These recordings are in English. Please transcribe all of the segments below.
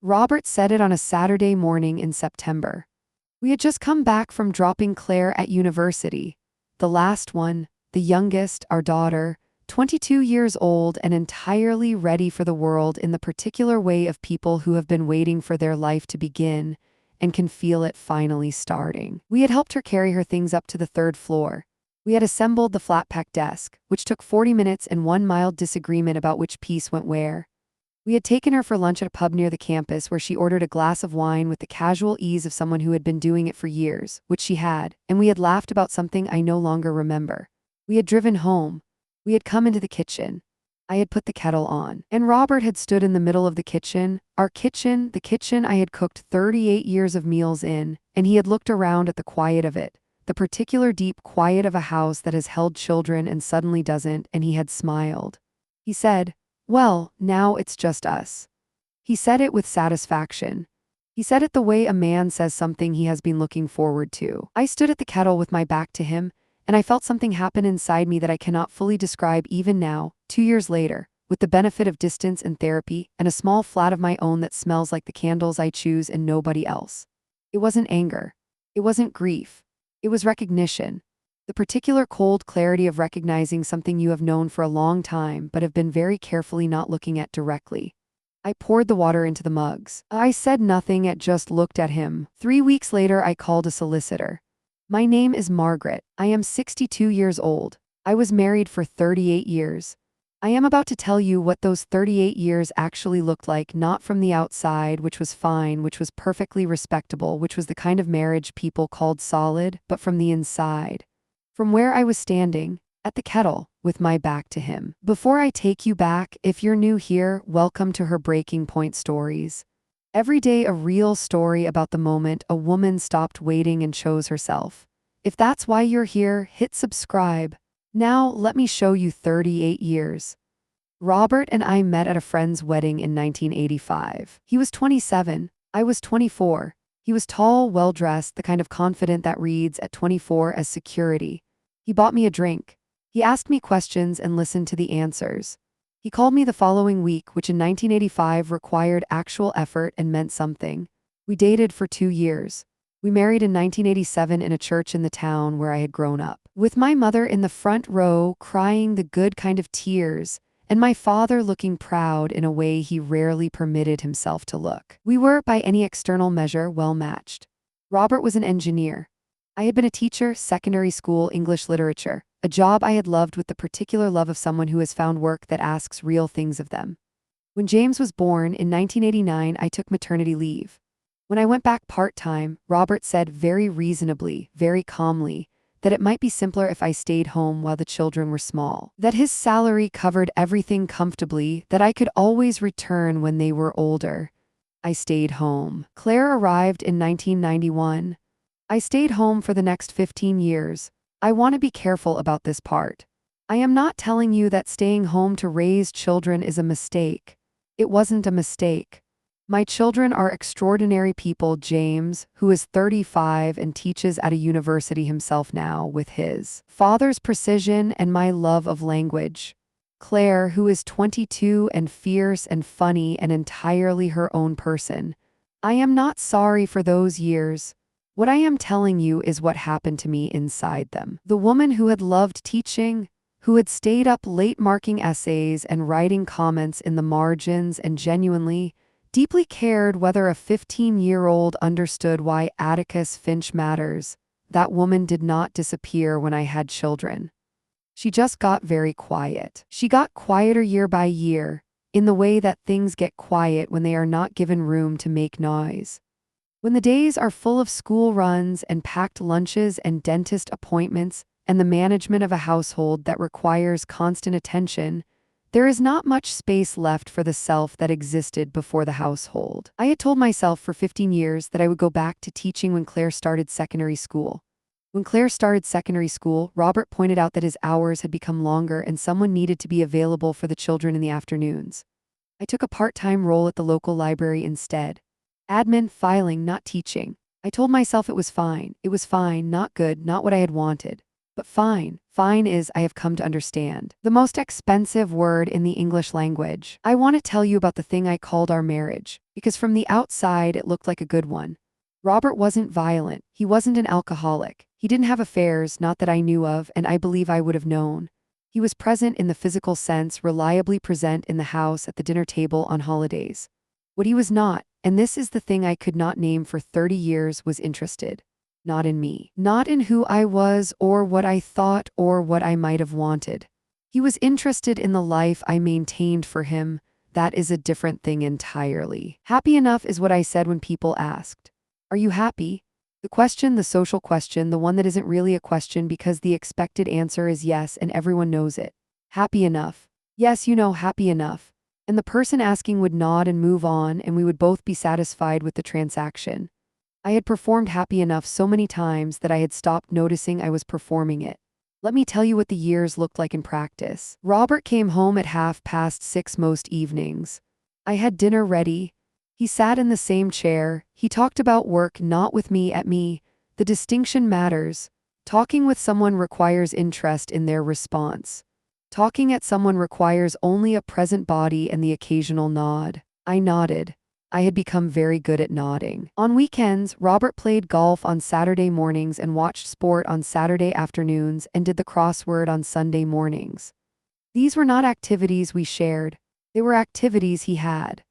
Robert said it on a Saturday morning in September. We had just come back from dropping Claire at university. The last one, the youngest, our daughter, 22 years old and entirely ready for the world in the particular way of people who have been waiting for their life to begin and can feel it finally starting. We had helped her carry her things up to the third floor. We had assembled the flat-pack desk, which took 40 minutes and one mild disagreement about which piece went where. We had taken her for lunch at a pub near the campus where she ordered a glass of wine with the casual ease of someone who had been doing it for years, which she had, and we had laughed about something I no longer remember. We had driven home. We had come into the kitchen. I had put the kettle on, and Robert had stood in the middle of the kitchen, our kitchen, the kitchen I had cooked 38 years of meals in, and he had looked around at the quiet of it, the particular deep quiet of a house that has held children and suddenly doesn't, and he had smiled. He said, "Well, now it's just us." He said it with satisfaction. He said it the way a man says something he has been looking forward to. I stood at the kettle with my back to him, and I felt something happen inside me that I cannot fully describe even now, 2 years later, with the benefit of distance and therapy, and a small flat of my own that smells like the candles I choose and nobody else. It wasn't anger. It wasn't grief. It was recognition. The particular cold clarity of recognizing something you have known for a long time but have been very carefully not looking at directly. I poured the water into the mugs. I said nothing, I just looked at him. 3 weeks later, I called a solicitor. My name is Margaret. I am 62 years old. I was married for 38 years. I am about to tell you what those 38 years actually looked like, not from the outside, which was fine, which was perfectly respectable, which was the kind of marriage people called solid, but from the inside. From where I was standing, at the kettle, with my back to him. Before I take you back, if you're new here, welcome to her Breaking Point Stories. Every day a real story about the moment a woman stopped waiting and chose herself. If that's why you're here, hit subscribe. Now, let me show you 38 years. Robert and I met at a friend's wedding in 1985. He was 27, I was 24. He was tall, well-dressed, the kind of confident that reads at 24 as security. He bought me a drink. He asked me questions and listened to the answers. He called me the following week, which in 1985 required actual effort and meant something. We dated for 2 years. We married in 1987 in a church in the town where I had grown up, with my mother in the front row crying the good kind of tears, and my father looking proud in a way he rarely permitted himself to look. We were, by any external measure, well matched. Robert was an engineer. I had been a teacher, secondary school English literature, a job I had loved with the particular love of someone who has found work that asks real things of them. When James was born in 1989, I took maternity leave. When I went back part-time, Robert said very reasonably, very calmly, that it might be simpler if I stayed home while the children were small, that his salary covered everything comfortably, that I could always return when they were older. I stayed home. Claire arrived in 1991. I stayed home for the next 15 years. I want to be careful about this part. I am not telling you that staying home to raise children is a mistake. It wasn't a mistake. My children are extraordinary people. James, who is 35 and teaches at a university himself now, with his father's precision and my love of language. Claire, who is 22 and fierce and funny and entirely her own person. I am not sorry for those years. What I am telling you is what happened to me inside them. The woman who had loved teaching, who had stayed up late marking essays and writing comments in the margins and genuinely, deeply cared whether a 15-year-old understood why Atticus Finch matters. That woman did not disappear when I had children. She just got very quiet. She got quieter year by year, in the way that things get quiet when they are not given room to make noise. When the days are full of school runs and packed lunches and dentist appointments and the management of a household that requires constant attention, there is not much space left for the self that existed before the household. I had told myself for 15 years that I would go back to teaching when Claire started secondary school. When Claire started secondary school, Robert pointed out that his hours had become longer and someone needed to be available for the children in the afternoons. I took a part-time role at the local library instead. Admin, filing, not teaching. I told myself it was fine, not good, not what I had wanted. But fine. Fine is, I have come to understand, the most expensive word in the English language. I want to tell you about the thing I called our marriage, because from the outside it looked like a good one. Robert wasn't violent. He wasn't an alcoholic. He didn't have affairs, not that I knew of, and I believe I would have known. He was present in the physical sense, reliably present in the house, at the dinner table, on holidays. What he was not, and this is the thing I could not name for 30 years, was interested. Not in me. Not in who I was, or what I thought, or what I might have wanted. He was interested in the life I maintained for him. That is a different thing entirely. Happy enough is what I said when people asked, "Are you happy?" The question, the social question, the one that isn't really a question because the expected answer is yes and everyone knows it. Happy enough. Yes, happy enough. And the person asking would nod and move on, and we would both be satisfied with the transaction. I had performed happy enough so many times that I had stopped noticing I was performing it. Let me tell you what the years looked like in practice. Robert came home at 6:30 most evenings. I had dinner ready. He sat in the same chair. He talked about work, not with me, at me. The distinction matters. Talking with someone requires interest in their response. Talking at someone requires only a present body and the occasional nod. I nodded. I had become very good at nodding. On weekends, Robert played golf on Saturday mornings and watched sport on Saturday afternoons and did the crossword on Sunday mornings. These were not activities we shared. They were activities he had.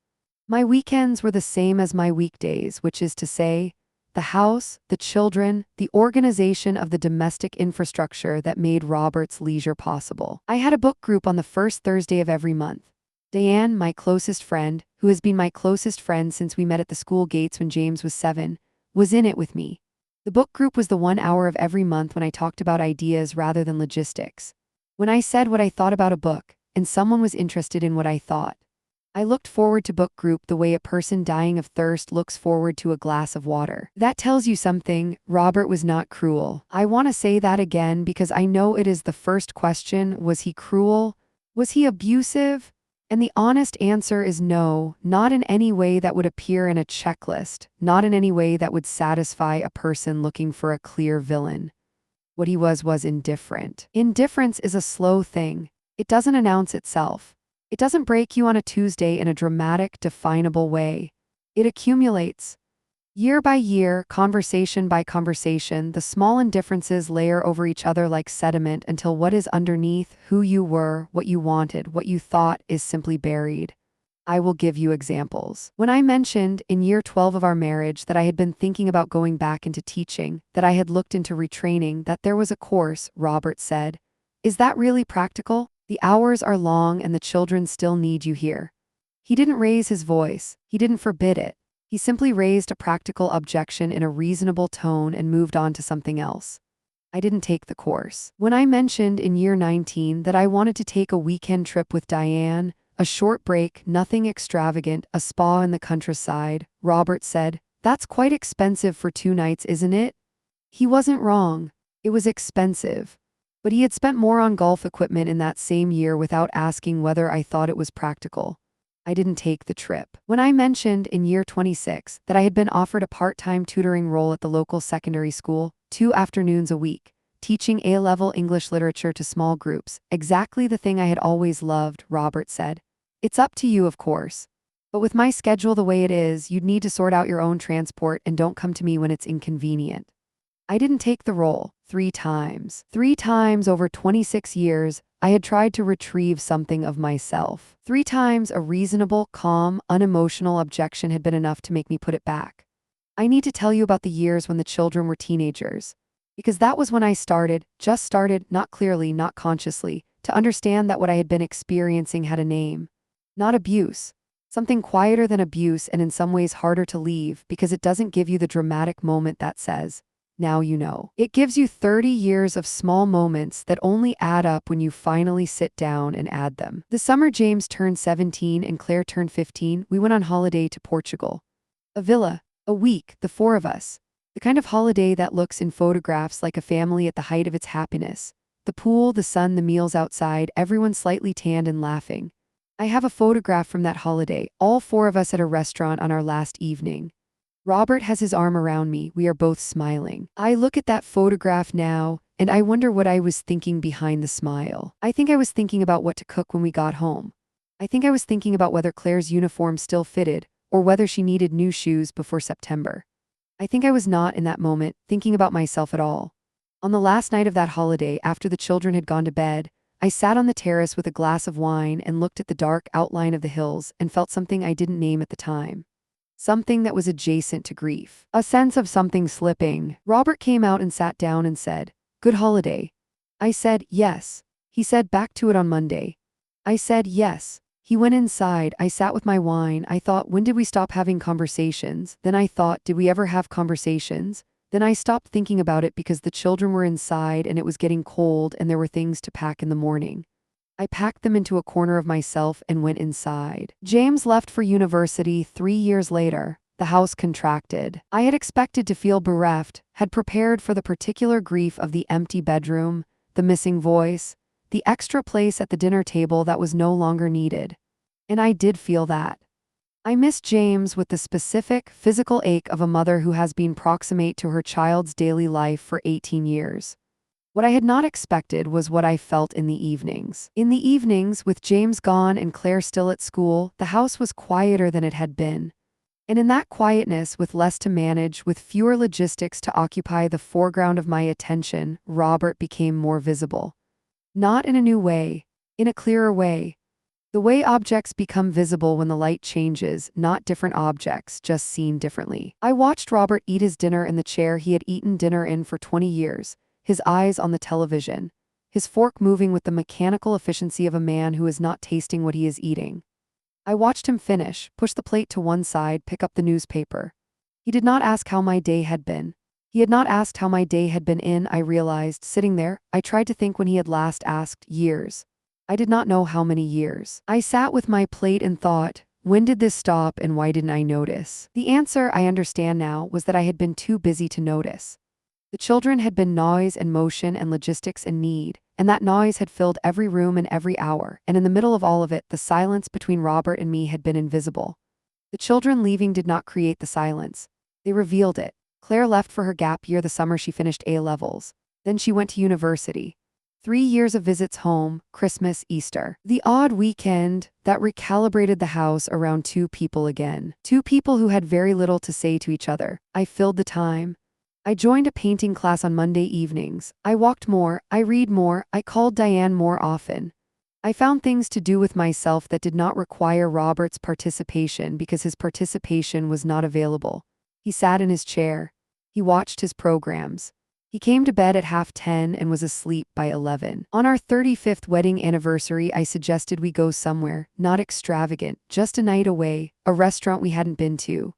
My weekends were the same as my weekdays, which is to say, the house, the children, the organization of the domestic infrastructure that made Robert's leisure possible. I had a book group on the first Thursday of every month. Diane, my closest friend, who has been my closest friend since we met at the school gates when James was 7, was in it with me. The book group was the 1 hour of every month when I talked about ideas rather than logistics. When I said what I thought about a book, and someone was interested in what I thought. I looked forward to book group the way a person dying of thirst looks forward to a glass of water. That tells you something. Robert was not cruel. I want to say that again because I know it is the first question. Was he cruel? Was he abusive? And the honest answer is no, not in any way that would appear in a checklist, not in any way that would satisfy a person looking for a clear villain. What he was indifferent. Indifference is a slow thing. It doesn't announce itself. It doesn't break you on a Tuesday in a dramatic, definable way. It accumulates. Year by year, conversation by conversation, the small indifferences layer over each other like sediment until what is underneath, who you were, what you wanted, what you thought, is simply buried. I will give you examples. When I mentioned, in year 12 of our marriage, that I had been thinking about going back into teaching, that I had looked into retraining, that there was a course, Robert said, "Is that really practical? The hours are long and the children still need you here." He didn't raise his voice. He didn't forbid it. He simply raised a practical objection in a reasonable tone and moved on to something else. I didn't take the course. When I mentioned in year 19 that I wanted to take a weekend trip with Diane, a short break, nothing extravagant, a spa in the countryside, Robert said, "That's quite expensive for 2 nights, isn't it?" He wasn't wrong. It was expensive. But he had spent more on golf equipment in that same year without asking whether I thought it was practical. I didn't take the trip. When I mentioned in year 26 that I had been offered a part-time tutoring role at the local secondary school, 2 afternoons a week, teaching A-level English literature to small groups, exactly the thing I had always loved, Robert said. "It's up to you, of course. But with my schedule the way it is, you'd need to sort out your own transport and don't come to me when it's inconvenient." I didn't take the role. 3 times. 3 times over 26 years, I had tried to retrieve something of myself. 3 times a reasonable, calm, unemotional objection had been enough to make me put it back. I need to tell you about the years when the children were teenagers. Because that was when I just started, not clearly, not consciously, to understand that what I had been experiencing had a name. Not abuse. Something quieter than abuse and in some ways harder to leave because it doesn't give you the dramatic moment that says, "Now you know." It gives you 30 years of small moments that only add up when you finally sit down and add them. The summer James turned 17 and Claire turned 15, we went on holiday to Portugal. A villa, a week, the 4 of us. The kind of holiday that looks in photographs like a family at the height of its happiness. The pool, the sun, the meals outside, everyone slightly tanned and laughing. I have a photograph from that holiday, all 4 of us at a restaurant on our last evening. Robert has his arm around me. We are both smiling. I look at that photograph now, and I wonder what I was thinking behind the smile. I think I was thinking about what to cook when we got home. I think I was thinking about whether Claire's uniform still fitted, or whether she needed new shoes before September. I think I was not, in that moment, thinking about myself at all. On the last night of that holiday, after the children had gone to bed, I sat on the terrace with a glass of wine and looked at the dark outline of the hills and felt something I didn't name at the time. Something that was adjacent to grief. A sense of something slipping. Robert came out and sat down and said, "Good holiday." I said, "Yes." He said, "Back to it on Monday." I said, "Yes." He went inside. I sat with my wine. I thought, when did we stop having conversations? Then I thought, did we ever have conversations? Then I stopped thinking about it because the children were inside and it was getting cold and there were things to pack in the morning. I packed them into a corner of myself and went inside. James left for university 3 years later. The house contracted. I had expected to feel bereft, had prepared for the particular grief of the empty bedroom, the missing voice, the extra place at the dinner table that was no longer needed. And I did feel that. I missed James with the specific, physical ache of a mother who has been proximate to her child's daily life for 18 years. What I had not expected was what I felt in the evenings. In the evenings, with James gone and Claire still at school, the house was quieter than it had been. And in that quietness, with less to manage, with fewer logistics to occupy the foreground of my attention, Robert became more visible. Not in a new way, in a clearer way. The way objects become visible when the light changes, not different objects, just seen differently. I watched Robert eat his dinner in the chair he had eaten dinner in for 20 years, his eyes on the television, his fork moving with the mechanical efficiency of a man who is not tasting what he is eating. I watched him finish, push the plate to one side, pick up the newspaper. He did not ask how my day had been. He had not asked how my day had been I realized, sitting there. I tried to think when he had last asked. Years. I did not know how many years. I sat with my plate and thought, when did this stop and why didn't I notice? The answer, I understand now, was that I had been too busy to notice. The children had been noise and motion and logistics and need, and that noise had filled every room and every hour, and in the middle of all of it, the silence between Robert and me had been invisible. The children leaving did not create the silence. They revealed it. Claire left for her gap year the summer she finished A-levels. Then she went to university. 3 years of visits home, Christmas, Easter. The odd weekend that recalibrated the house around 2 people again. 2 people who had very little to say to each other. I filled the time. I joined a painting class on Monday evenings. I walked more, I read more, I called Diane more often. I found things to do with myself that did not require Robert's participation because his participation was not available. He sat in his chair. He watched his programs. He came to bed at 10:30 and was asleep by 11. On our 35th wedding anniversary, I suggested we go somewhere, not extravagant, just a night away, a restaurant we hadn't been to.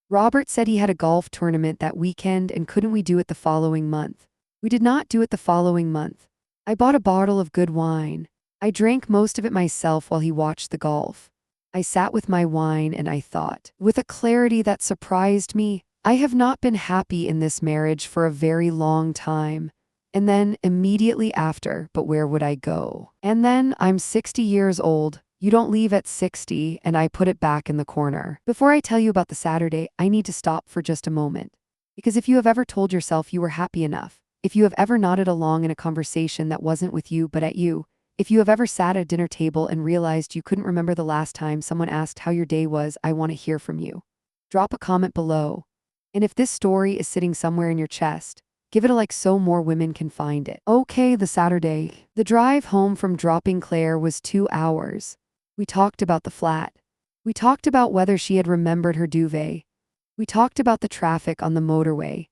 Robert said he had a golf tournament that weekend and couldn't we do it the following month? We did not do it the following month. I bought a bottle of good wine. I drank most of it myself while he watched the golf. I sat with my wine and I thought, with a clarity that surprised me, I have not been happy in this marriage for a very long time. And then, immediately after, but where would I go? And then, I'm 60 years old. You don't leave at 60, and I put it back in the corner. Before I tell you about the Saturday, I need to stop for just a moment. Because if you have ever told yourself you were happy enough, if you have ever nodded along in a conversation that wasn't with you but at you, if you have ever sat at a dinner table and realized you couldn't remember the last time someone asked how your day was, I want to hear from you. Drop a comment below. And if this story is sitting somewhere in your chest, give it a like so more women can find it. Okay, the Saturday. The drive home from dropping Claire was 2 hours. We talked about the flat. We talked about whether she had remembered her duvet. We talked about the traffic on the motorway.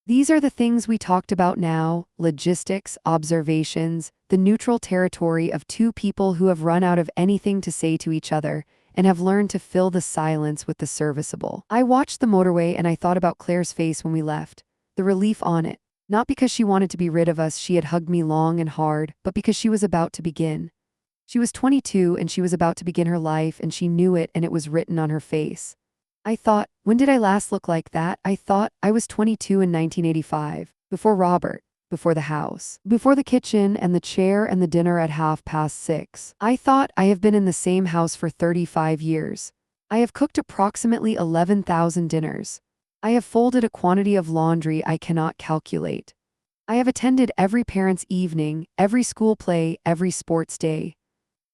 These are the things we talked about now: logistics, observations, the neutral territory of 2 people who have run out of anything to say to each other and have learned to fill the silence with the serviceable. I watched the motorway and I thought about Claire's face when we left, the relief on it, not because she wanted to be rid of us, she had hugged me long and hard, but because she was about to begin. She was 22 and she was about to begin her life and she knew it and it was written on her face. I thought, when did I last look like that? I thought, I was 22 in 1985, before Robert. Before the house, before the kitchen and the chair and the dinner at 6:30. I thought, I have been in the same house for 35 years. I have cooked approximately 11,000 dinners. I have folded a quantity of laundry I cannot calculate. I have attended every parents' evening, every school play, every sports day.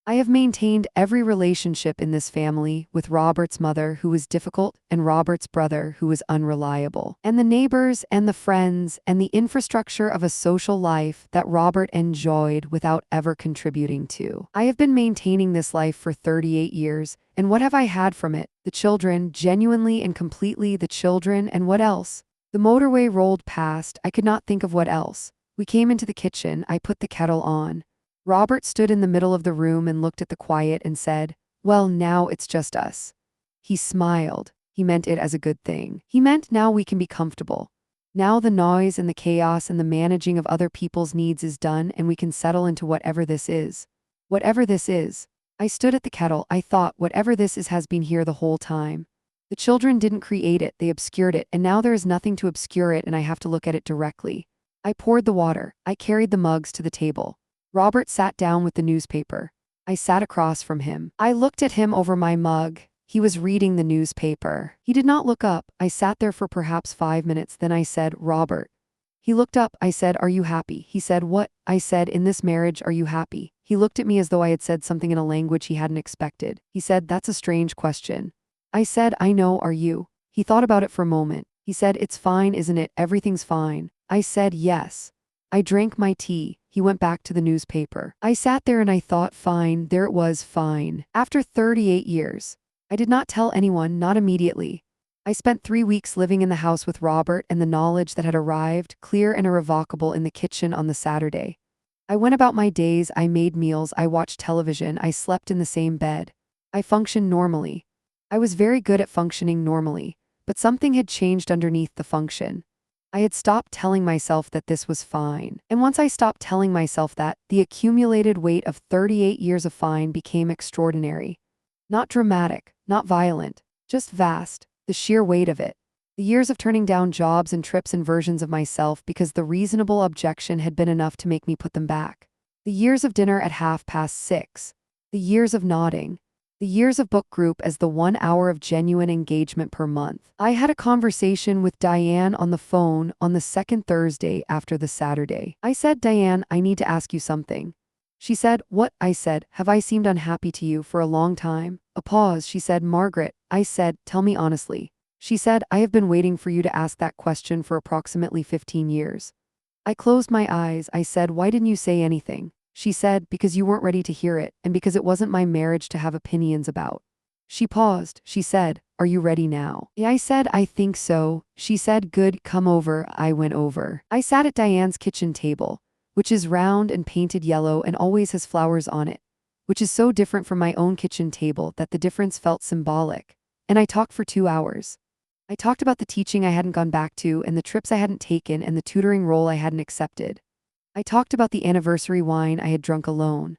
I have maintained every relationship in this family, with Robert's mother, who was difficult, and Robert's brother, who was unreliable, and the neighbors and the friends and the infrastructure of a social life that Robert enjoyed without ever contributing to. I have been maintaining this life for 38 years, and what have I had from it? The children, genuinely and completely the children, and what else? The motorway rolled past. I could not think of what else. We came into the kitchen. I put the kettle on. Robert stood in the middle of the room and looked at the quiet and said, "Well, now it's just us." He smiled. He meant it as a good thing. He meant now we can be comfortable. Now the noise and the chaos and the managing of other people's needs is done, and we can settle into whatever this is. Whatever this is. I stood at the kettle. I thought, whatever this is has been here the whole time. The children didn't create it, they obscured it, and now there is nothing to obscure it, and I have to look at it directly. I poured the water. I carried the mugs to the table. Robert sat down with the newspaper. I sat across from him. I looked at him over my mug. He was reading the newspaper. He did not look up. I sat there for perhaps 5 minutes. Then I said, "Robert." He looked up. I said, "Are you happy?" He said, "What?" I said, "In this marriage, are you happy?" He looked at me as though I had said something in a language he hadn't expected. He said, "That's a strange question." I said, "I know, are you?" He thought about it for a moment. He said, "It's fine, isn't it? Everything's fine." I said, "Yes." I drank my tea. He went back to the newspaper. I sat there and I thought, fine, there it was, fine. After 38 years. I did not tell anyone, not immediately. I spent 3 weeks living in the house with Robert and the knowledge that had arrived, clear and irrevocable, in the kitchen on the Saturday. I went about my days, I made meals, I watched television, I slept in the same bed. I functioned normally. I was very good at functioning normally, but something had changed underneath the function. I had stopped telling myself that this was fine. And once I stopped telling myself that, the accumulated weight of 38 years of fine became extraordinary. Not dramatic, not violent, just vast, the sheer weight of it. The years of turning down jobs and trips and versions of myself because the reasonable objection had been enough to make me put them back. The years of dinner at 6:30. The years of nodding. The years of book group as the 1 hour of genuine engagement per month. I had a conversation with Diane on the phone on the second Thursday after the Saturday. I said, "Diane, I need to ask you something." She said, "What?" I said, "Have I seemed unhappy to you for a long time?" A pause. She said, "Margaret." I said, "Tell me honestly." She said, "I have been waiting for you to ask that question for approximately 15 years. I closed my eyes. I said, "Why didn't you say anything?" She said, "Because you weren't ready to hear it, and because it wasn't my marriage to have opinions about." She paused. She said, "Are you ready now?" I said, "I think so." She said, "Good, come over." I went over. I sat at Diane's kitchen table, which is round and painted yellow and always has flowers on it, which is so different from my own kitchen table that the difference felt symbolic. And I talked for 2 hours. I talked about the teaching I hadn't gone back to and the trips I hadn't taken and the tutoring role I hadn't accepted. I talked about the anniversary wine I had drunk alone.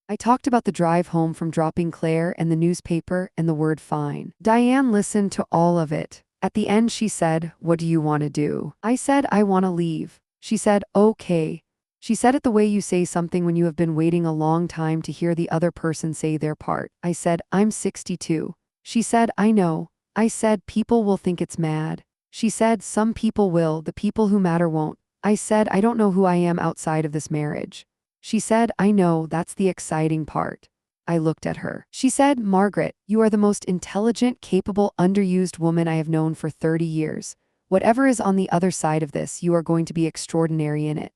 I talked about the drive home from dropping Claire and the newspaper and the word fine. Diane listened to all of it. At the end she said, "What do you want to do?" I said, "I want to leave." She said, "Okay." She said it the way you say something when you have been waiting a long time to hear the other person say their part. I said, "I'm 62. She said, "I know." I said, "People will think it's mad." She said, "Some people will, the people who matter won't." I said, "I don't know who I am outside of this marriage." She said, "I know, that's the exciting part." I looked at her. She said, "Margaret, you are the most intelligent, capable, underused woman I have known for 30 years. Whatever is on the other side of this, you are going to be extraordinary in it."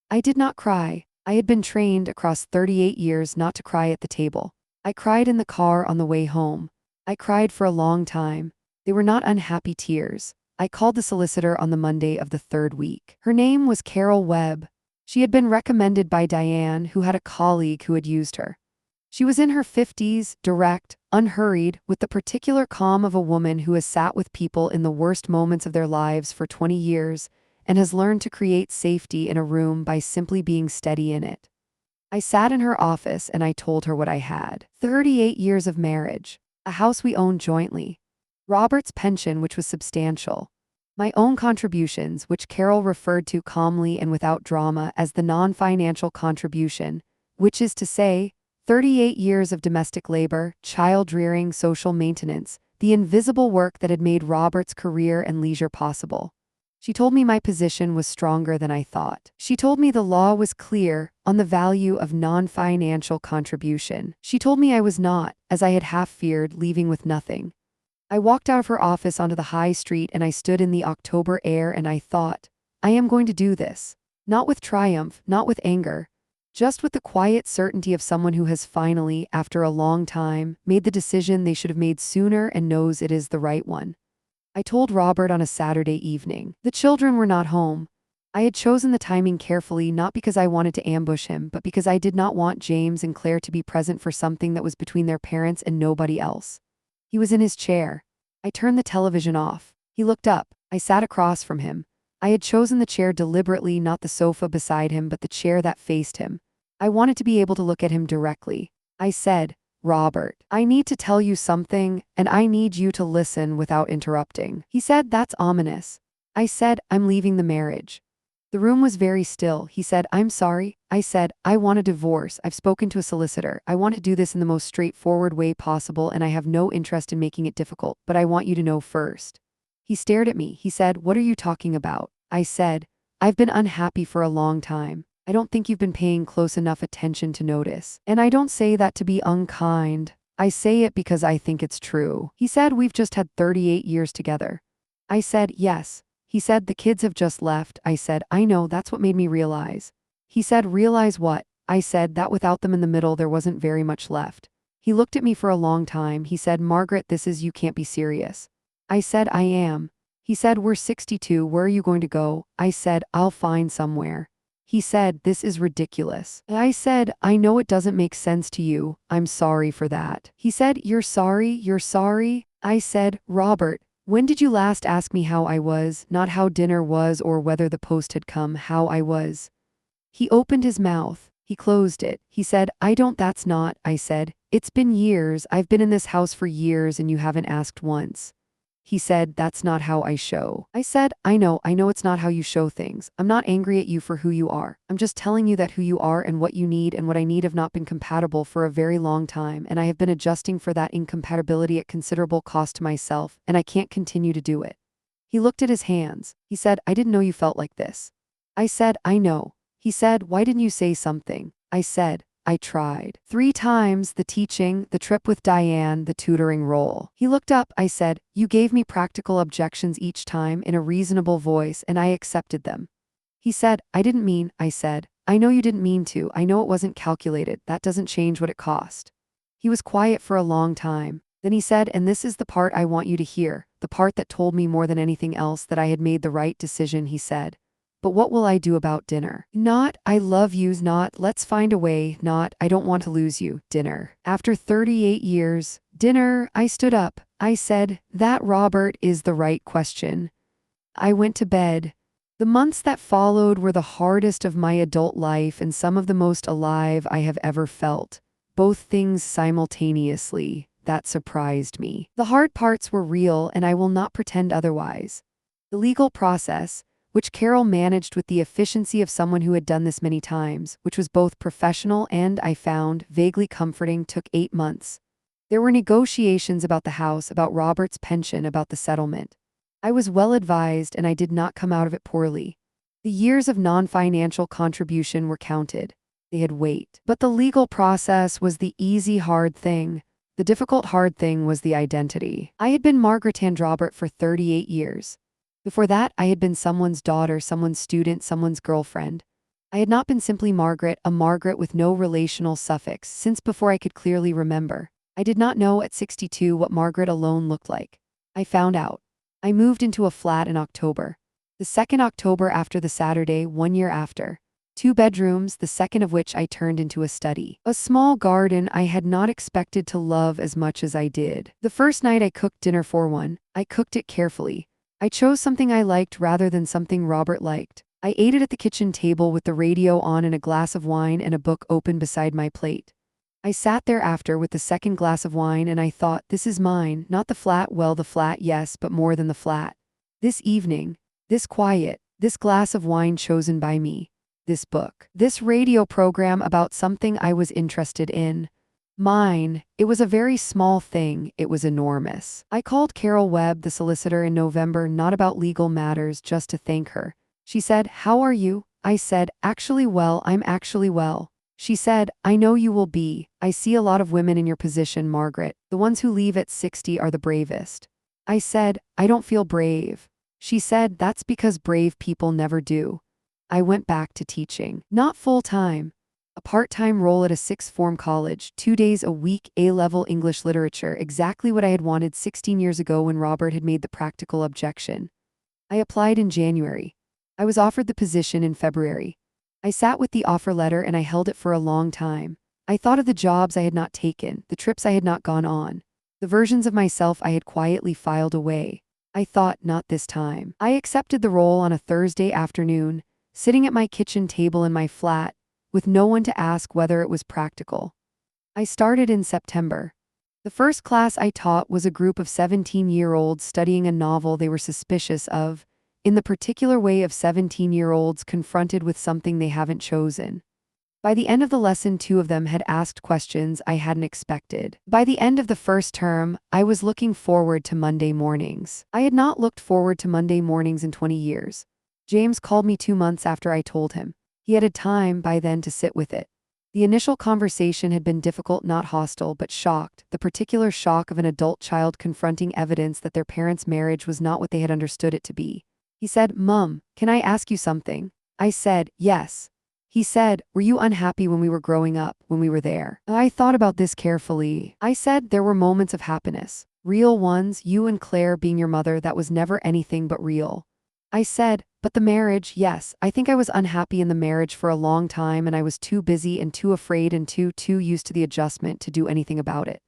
I did not cry. I had been trained across 38 years not to cry at the table. I cried in the car on the way home. I cried for a long time. They were not unhappy tears. I called the solicitor on the Monday of the 3rd week. Her name was Carol Webb. She had been recommended by Diane, who had a colleague who had used her. She was in her 50s, direct, unhurried, with the particular calm of a woman who has sat with people in the worst moments of their lives for 20 years and has learned to create safety in a room by simply being steady in it. I sat in her office and I told her what I had. 38 years of marriage. A house we owned jointly. Robert's pension, which was substantial. My own contributions, which Carol referred to calmly and without drama as the non-financial contribution, which is to say, 38 years of domestic labor, child rearing, social maintenance, the invisible work that had made Robert's career and leisure possible. She told me my position was stronger than I thought. She told me the law was clear on the value of non-financial contribution. She told me I was not, as I had half feared, leaving with nothing. I walked out of her office onto the high street and I stood in the October air and I thought, I am going to do this. Not with triumph, not with anger, just with the quiet certainty of someone who has finally, after a long time, made the decision they should have made sooner and knows it is the right one. I told Robert on a Saturday evening. The children were not home. I had chosen the timing carefully not because I wanted to ambush him, but because I did not want James and Claire to be present for something that was between their parents and nobody else. He was in his chair. I turned the television off. He looked up. I sat across from him. I had chosen the chair deliberately, not the sofa beside him, but the chair that faced him. I wanted to be able to look at him directly. I said, Robert, I need to tell you something, and I need you to listen without interrupting. He said, that's ominous. I said, I'm leaving the marriage. The room was very still. He said, I'm sorry. I said, I want a divorce. I've spoken to a solicitor. I want to do this in the most straightforward way possible, and I have no interest in making it difficult, but I want you to know first. He stared at me. He said, what are you talking about? I said, I've been unhappy for a long time. I don't think you've been paying close enough attention to notice. And I don't say that to be unkind. I say it because I think it's true. He said, we've just had 38 years together. I said, yes. He said, the kids have just left. I said, I know, that's what made me realize. He said, realize what? I said, that without them in the middle, there wasn't very much left. He looked at me for a long time. He said, Margaret, you can't be serious. I said, I am. He said, we're 62. Where are you going to go? I said, I'll find somewhere. He said, this is ridiculous. I said, I know it doesn't make sense to you. I'm sorry for that. He said, you're sorry? You're sorry? I said, Robert, when did you last ask me how I was? Not how dinner was or whether the post had come, how I was. He opened his mouth. He closed it. He said, that's not. I said, it's been years. I've been in this house for years and you haven't asked once. He said, that's not how I show. I said, I know it's not how you show things. I'm not angry at you for who you are. I'm just telling you that who you are and what you need and what I need have not been compatible for a very long time, and I have been adjusting for that incompatibility at considerable cost to myself, and I can't continue to do it. He looked at his hands. He said, I didn't know you felt like this. I said, I know. He said, why didn't you say something? I said, I tried. 3 times, the teaching, the trip with Diane, the tutoring role. He looked up. I said, you gave me practical objections each time in a reasonable voice and I accepted them. He said, I didn't mean. I said, I know you didn't mean to. I know it wasn't calculated. That doesn't change what it cost. He was quiet for a long time. Then he said, and this is the part I want you to hear, the part that told me more than anything else that I had made the right decision. He said, but what will I do about dinner? Not, I love you, not, let's find a way, not, I don't want to lose you, dinner. After 38 years, dinner, I stood up. I said, that, Robert, is the right question. I went to bed. The months that followed were the hardest of my adult life and some of the most alive I have ever felt. Both things simultaneously. That surprised me. The hard parts were real, and I will not pretend otherwise. The legal process, which Carol managed with the efficiency of someone who had done this many times, which was both professional and, I found, vaguely comforting, took 8 months. There were negotiations about the house, about Robert's pension, about the settlement. I was well advised and I did not come out of it poorly. The years of non-financial contribution were counted. They had weight. But the legal process was the easy hard thing. The difficult hard thing was the identity. I had been Margaret and Robert for 38 years. Before that, I had been someone's daughter, someone's student, someone's girlfriend. I had not been simply Margaret, a Margaret with no relational suffix, since before I could clearly remember. I did not know at 62 what Margaret alone looked like. I found out. I moved into a flat in October. The 2nd October after the Saturday, 1 year after. 2 bedrooms, the second of which I turned into a study. A small garden I had not expected to love as much as I did. The first night I cooked dinner for one. I cooked it carefully. I chose something I liked rather than something Robert liked. I ate it at the kitchen table with the radio on and a glass of wine and a book open beside my plate. I sat there after with the second glass of wine and I thought, this is mine, not the flat, well, the flat, yes, but more than the flat. This evening, this quiet, this glass of wine chosen by me, this book, this radio program about something I was interested in. Mine, it was a very small thing, it was enormous. I called Carol Webb, the solicitor, in November, not about legal matters, just to thank her. She said, "How are you?" I said, "Actually well, I'm actually well." She said, "I know you will be. I see a lot of women in your position, Margaret. The ones who leave at 60 are the bravest." I said, "I don't feel brave." She said, "That's because brave people never do." I went back to teaching. Not full-time. A part-time role at a sixth-form college, 2 days a week, A-level English literature, exactly what I had wanted 16 years ago when Robert had made the practical objection. I applied in January. I was offered the position in February. I sat with the offer letter and I held it for a long time. I thought of the jobs I had not taken, the trips I had not gone on, the versions of myself I had quietly filed away. I thought, not this time. I accepted the role on a Thursday afternoon, sitting at my kitchen table in my flat, with no one to ask whether it was practical. I started in September. The first class I taught was a group of 17-year-olds studying a novel they were suspicious of, in the particular way of 17-year-olds confronted with something they haven't chosen. By the end of the lesson, 2 of them had asked questions I hadn't expected. By the end of the first term, I was looking forward to Monday mornings. I had not looked forward to Monday mornings in 20 years. James called me 2 months after I told him. He had time by then to sit with it. The initial conversation had been difficult, not hostile, but shocked, the particular shock of an adult child confronting evidence that their parents' marriage was not what they had understood it to be. He said, "Mum, can I ask you something?" I said, "Yes." He said, "Were you unhappy when we were growing up, when we were there?" I thought about this carefully. I said, "There were moments of happiness. Real ones, you and Claire being your mother, that was never anything but real." I said, "But the marriage, yes, I think I was unhappy in the marriage for a long time and I was too busy and too afraid and too used to the adjustment to do anything about it."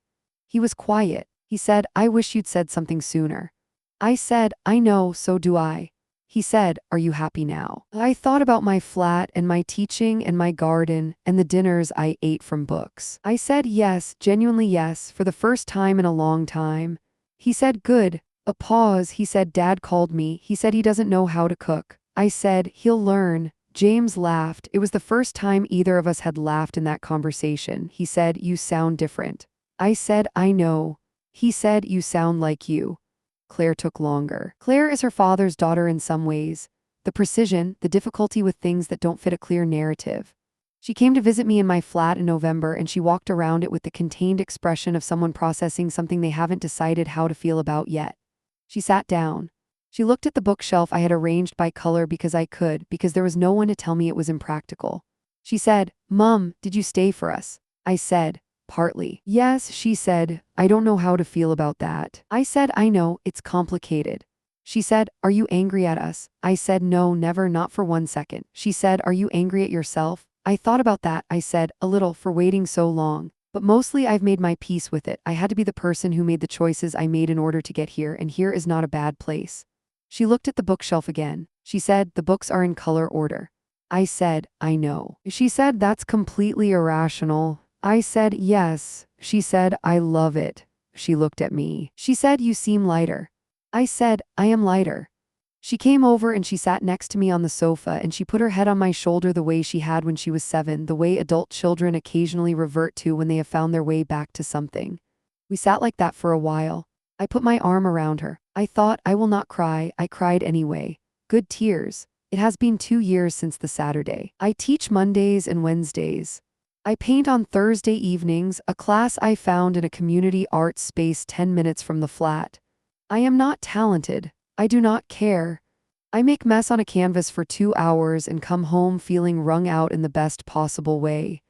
He was quiet. He said, "I wish you'd said something sooner." I said, "I know, so do I." He said, "Are you happy now?" I thought about my flat and my teaching and my garden and the dinners I ate from books. I said yes, genuinely yes, for the first time in a long time. He said, "Good." A pause. He said, "Dad called me. He said he doesn't know how to cook." I said, "He'll learn." James laughed. It was the first time either of us had laughed in that conversation. He said, "You sound different." I said, "I know." He said, "You sound like you." Claire took longer. Claire is her father's daughter in some ways. The precision, the difficulty with things that don't fit a clear narrative. She came to visit me in my flat in November and she walked around it with the contained expression of someone processing something they haven't decided how to feel about yet. She sat down. She looked at the bookshelf I had arranged by color because there was no one to tell me it was impractical. She said, "Mum, did you stay for us?" I said, "Partly." "Yes," she said, "I don't know how to feel about that." I said, "I know, it's complicated." She said, "Are you angry at us?" I said, "No, never, not for 1 second." She said, "Are you angry at yourself?" I thought about that. I said, "A little, for waiting so long. But mostly I've made my peace with it. I had to be the person who made the choices I made in order to get here, and here is not a bad place." She looked at the bookshelf again. She said, "The books are in color order." I said, "I know." She said, "That's completely irrational." I said, "Yes." She said, "I love it." She looked at me. She said, "You seem lighter." I said, "I am lighter." She came over and she sat next to me on the sofa and she put her head on my shoulder the way she had when she was 7, the way adult children occasionally revert to when they have found their way back to something. We sat like that for a while. I put my arm around her. I thought, I will not cry. I cried anyway. Good tears. It has been 2 years since the Saturday. I teach Mondays and Wednesdays. I paint on Thursday evenings, a class I found in a community arts space 10 minutes from the flat. I am not talented. I do not care. I make mess on a canvas for 2 hours and come home feeling wrung out in the best possible way.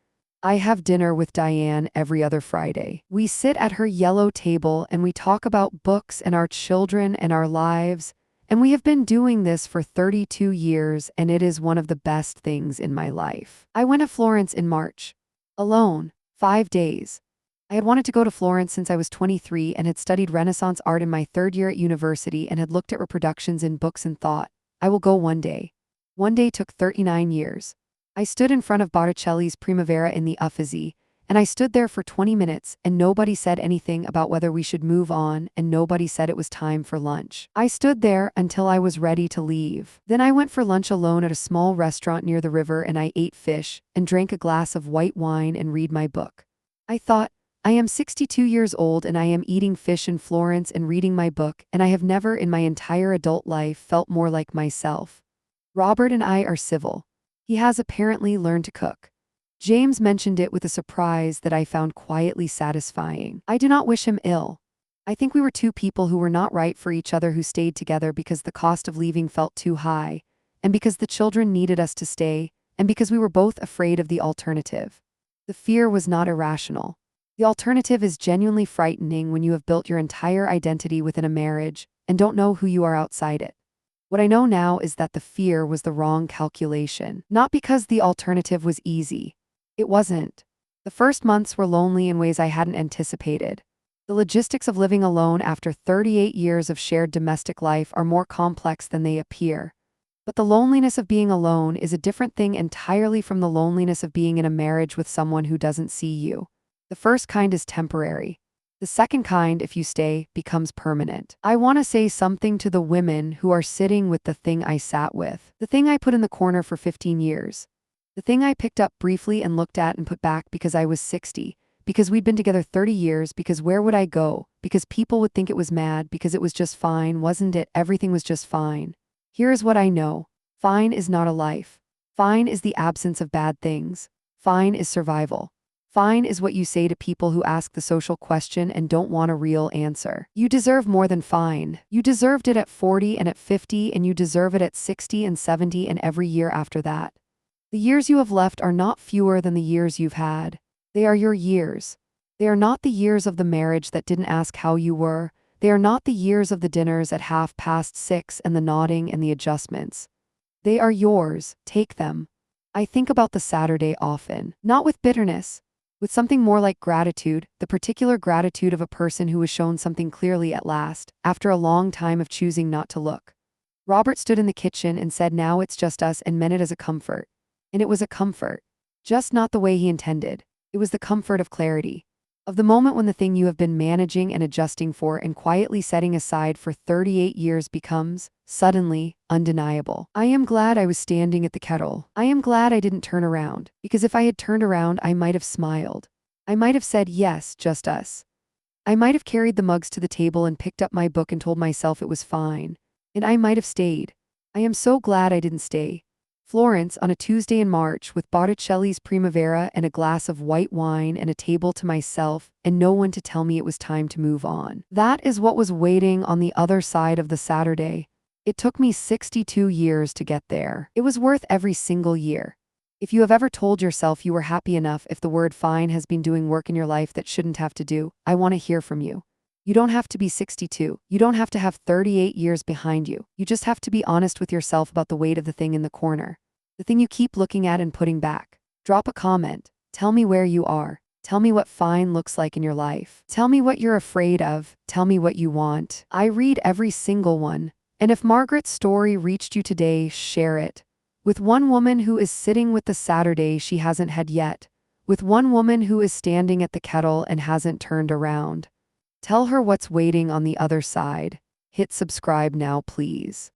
I have dinner with Diane every other Friday. We sit at her yellow table and we talk about books and our children and our lives, and we have been doing this for 32 years and it is one of the best things in my life. I went to Florence in March. Alone. 5 days. I had wanted to go to Florence since I was 23 and had studied Renaissance art in my 3rd year at university and had looked at reproductions in books and thought, I will go one day. One day took 39 years. I stood in front of Botticelli's Primavera in the Uffizi, and I stood there for 20 minutes and nobody said anything about whether we should move on and nobody said it was time for lunch. I stood there until I was ready to leave. Then I went for lunch alone at a small restaurant near the river and I ate fish and drank a glass of white wine and read my book. I thought, I am 62 years old and I am eating fish in Florence and reading my book, and I have never in my entire adult life felt more like myself. Robert and I are civil. He has apparently learned to cook. James mentioned it with a surprise that I found quietly satisfying. I do not wish him ill. I think we were two people who were not right for each other, who stayed together because the cost of leaving felt too high, and because the children needed us to stay, and because we were both afraid of the alternative. The fear was not irrational. The alternative is genuinely frightening when you have built your entire identity within a marriage and don't know who you are outside it. What I know now is that the fear was the wrong calculation, not because the alternative was easy. It wasn't. The first months were lonely in ways I hadn't anticipated. The logistics of living alone after 38 years of shared domestic life are more complex than they appear. But the loneliness of being alone is a different thing entirely from the loneliness of being in a marriage with someone who doesn't see you. The first kind is temporary. The second kind, if you stay, becomes permanent. I want to say something to the women who are sitting with the thing I sat with, the thing I put in the corner for 15 years. The thing I picked up briefly and looked at and put back because I was 60, because we'd been together 30 years, because where would I go, because people would think it was mad, because it was just fine, wasn't it? Everything was just fine. Here is what I know. Fine is not a life. Fine is the absence of bad things. Fine is survival. Fine is what you say to people who ask the social question and don't want a real answer. You deserve more than fine. You deserved it at 40 and at 50, and you deserve it at 60 and 70 and every year after that. The years you have left are not fewer than the years you've had. They are your years. They are not the years of the marriage that didn't ask how you were. They are not the years of the dinners at 6:30 and the nodding and the adjustments. They are yours. Take them. I think about the Saturday often, not with bitterness, with something more like gratitude, the particular gratitude of a person who was shown something clearly at last, after a long time of choosing not to look. Robert stood in the kitchen and said, "Now it's just us," and meant it as a comfort. And it was a comfort. Just not the way he intended. It was the comfort of clarity. Of the moment when the thing you have been managing and adjusting for and quietly setting aside for 38 years becomes, suddenly, undeniable. I am glad I was standing at the kettle. I am glad I didn't turn around, because if I had turned around, I might have smiled. I might have said, "Yes, just us." I might have carried the mugs to the table and picked up my book and told myself it was fine. And I might have stayed. I am so glad I didn't stay. Florence, on a Tuesday in March, with Botticelli's Primavera and a glass of white wine and a table to myself, and no one to tell me it was time to move on. That is what was waiting on the other side of the Saturday. It took me 62 years to get there. It was worth every single year. If you have ever told yourself you were happy enough, if the word fine has been doing work in your life that shouldn't have to do, I want to hear from you. You don't have to be 62. You don't have to have 38 years behind you. You just have to be honest with yourself about the weight of the thing in the corner. The thing you keep looking at and putting back. Drop a comment. Tell me where you are. Tell me what fine looks like in your life. Tell me what you're afraid of. Tell me what you want. I read every single one. And if Margaret's story reached you today, share it. With one woman who is sitting with the Saturday she hasn't had yet. With one woman who is standing at the kettle and hasn't turned around. Tell her what's waiting on the other side. Hit subscribe now, please.